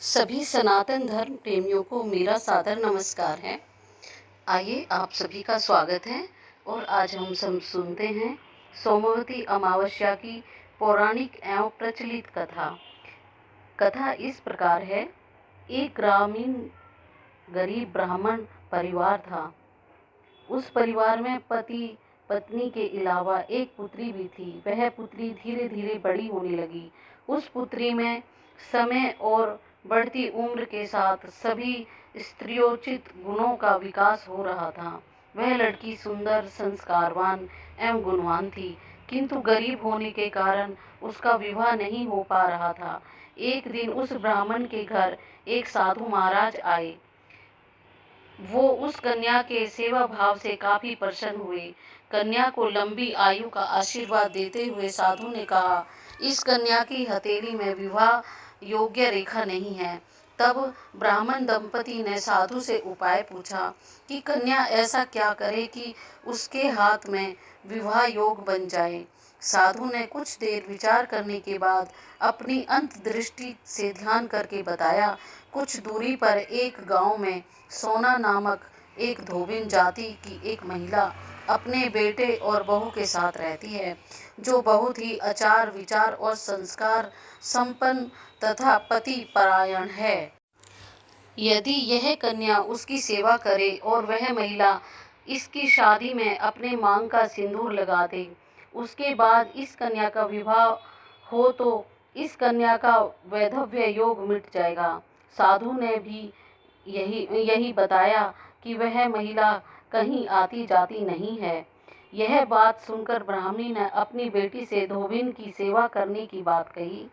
सभी सनातन धर्म प्रेमियों को मेरा सादर नमस्कार है। आइए आप सभी का स्वागत है और आज हम सब सुनते हैं सोमवती अमावस्या की पौराणिक एवं प्रचलित कथा। कथा इस प्रकार है। एक ग्रामीण गरीब ब्राह्मण परिवार था। उस परिवार में पति पत्नी के अलावा एक पुत्री भी थी। वह पुत्री धीरे धीरे बड़ी होने लगी। उस पुत्री में समय और बढ़ती उम्र के साथ सभी स्त्रियोचित गुणों का विकास हो रहा था। वह लड़की सुंदर, संस्कारवान एवं गुणवान थी, किंतु गरीब होने के कारण उसका विवाह नहीं हो पा रहा था। एक दिन उस ब्राह्मण के घर एक साधु महाराज आए। वो उस कन्या के सेवा भाव से काफी प्रसन्न हुए। कन्या को लंबी आयु का आशीर्वाद देते हुए साधु ने कहा, इस कन्या की हथेली में विवाह योग्य रेखा नहीं है। तब ब्राह्मण दंपति ने साधु से उपाय पूछा कि कन्या ऐसा क्या करे कि उसके हाथ में विवाह योग बन जाए। साधु ने कुछ देर विचार करने के बाद अपनी अंतर्दृष्टि से ध्यान करके बताया, कुछ दूरी पर एक गांव में सोना नामक एक धोबिन जाति की एक महिला अपने बेटे और बहू के साथ रहती है, जो बहुत ही आचार विचार और संस्कार संपन्न तथा पति परायण है। यदि यह कन्या उसकी सेवा करे और वह महिला इसकी शादी में अपने मांग का सिंदूर लगा दे, उसके बाद इस कन्या का विवाह हो तो इस कन्या का वैधव्य योग मिट जाएगा। साधु ने भी यही बताया कि वह महिला कहीं आती जाती नहीं है। यह बात सुनकर ब्राह्मणी ने अपनी बेटी से धोबिन की सेवा करने की बात कही।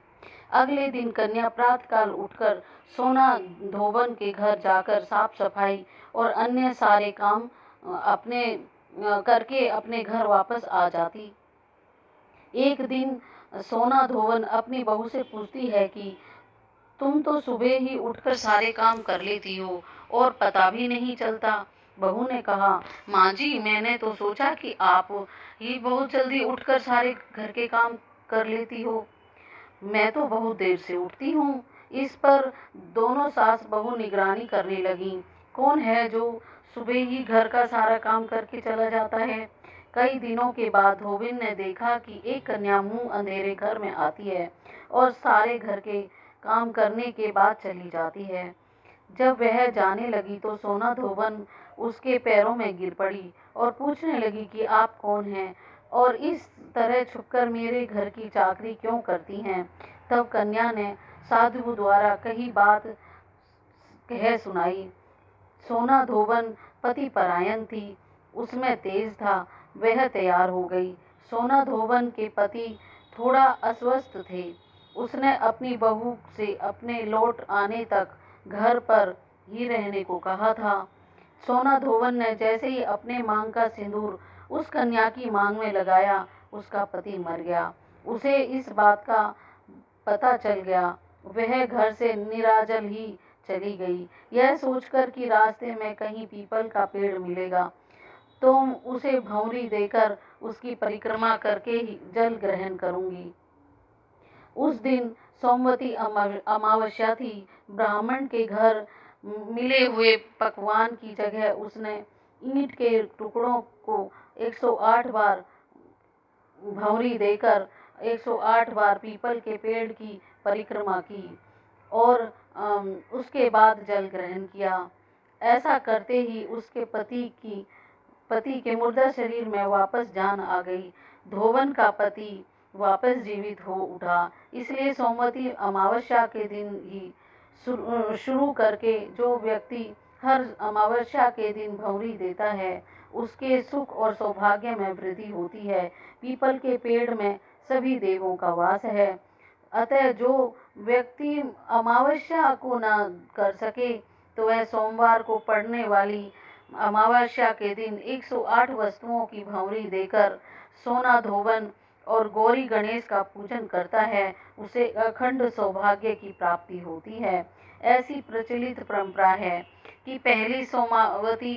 अगले दिन कन्या प्रातःकाल उठकर सोना धोबन के घर जाकर साफ सफाई और अन्य सारे काम अपने करके अपने घर वापस आ जाती। एक दिन सोना धोबन अपनी बहू से पूछती है कि तुम तो सुबह ही उठकर सारे काम कर लेती हो और पता भी नहीं चलता। बहू ने कहा, माँ जी, मैंने तो सोचा कि आप ही बहुत जल्दी उठकर सारे घर के काम कर लेती हो। मैं तो बहुत देर से उठती हूँ। इस पर दोनों सास बहू निगरानी करने लगी। कौन है जो सुबह ही घर का सारा काम करके चला जाता है। कई दिनों के बाद धोबिन ने देखा कि एक कन्या मुंह अंधेरे घर में आती है और सारे घर के काम करने के बाद चली जाती है। जब वह जाने लगी तो सोना धोबन उसके पैरों में गिर पड़ी और पूछने लगी कि आप कौन हैं और इस तरह छुपकर मेरे घर की चाकरी क्यों करती हैं। तब कन्या ने साधु द्वारा कही बात कह सुनाई। सोना धोबन पति परायण थी, उसमें तेज था। वह तैयार हो गई। सोना धोबन के पति थोड़ा अस्वस्थ थे। उसने अपनी बहू से अपने लौट आने तक घर पर ही रहने को कहा था। सोना धोबन ने जैसे ही अपने मांग का सिंदूर उस कन्या की मांग में लगाया, उसका पति मर गया। उसे इस बात का पता चल गया। वह घर से निराजल ही चली गई, यह सोचकर कि रास्ते में कहीं पीपल का पेड़ मिलेगा तो उसे भौंरी देकर उसकी परिक्रमा करके ही जल ग्रहण करूंगी। उस दिन सोमवती अमावस्या थी। ब्राह्मण के घर मिले हुए पकवान की जगह उसने ईंट के टुकड़ों को 108 बार भौंरी देकर 108 बार पीपल के पेड़ की परिक्रमा की और उसके बाद जल ग्रहण किया। ऐसा करते ही उसके पति के मुर्दा शरीर में वापस जान आ गई। धोबन का पति वापस जीवित हो उठा। इसलिए सोमवती अमावस्या के दिन ही शुरू करके जो व्यक्ति हर अमावस्या के दिन भौंरी देता है, उसके सुख और सौभाग्य में वृद्धि होती है। पीपल के पेड़ में सभी देवों का वास है। अतः जो व्यक्ति अमावस्या को न कर सके तो वह सोमवार को पड़ने वाली अमावस्या के दिन 108 वस्तुओं की भौंरी देकर सोना धोबन और गौरी गणेश का पूजन करता है, उसे अखंड सौभाग्य की प्राप्ति होती है। ऐसी प्रचलित परंपरा है कि पहली सोमवती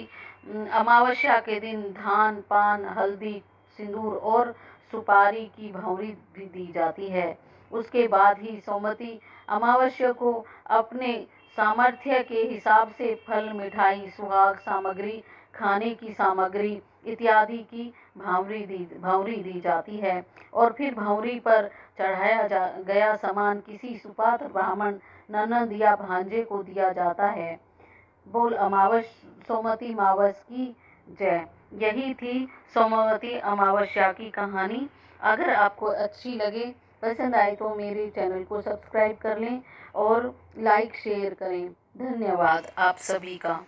अमावस्या के दिन धान, पान, हल्दी, सिंदूर और सुपारी की भौंरी भी दी जाती है। उसके बाद ही सोमवती अमावस्या को अपने सामर्थ्य के हिसाब से फल, मिठाई, सुहाग सामग्री, खाने की सामग्री इत्यादि की भावरी दी जाती है और फिर भावरी पर चढ़ाया गया सामान किसी सुपात्र ब्राह्मण, ननद या भांजे को दिया जाता है। बोल सोमवती अमावस की जय। यही थी सोमवती अमावस्या की कहानी। अगर आपको अच्छी लगे, पसंद आए तो मेरे चैनल को सब्सक्राइब कर लें और लाइक शेयर करें। धन्यवाद आप सभी का।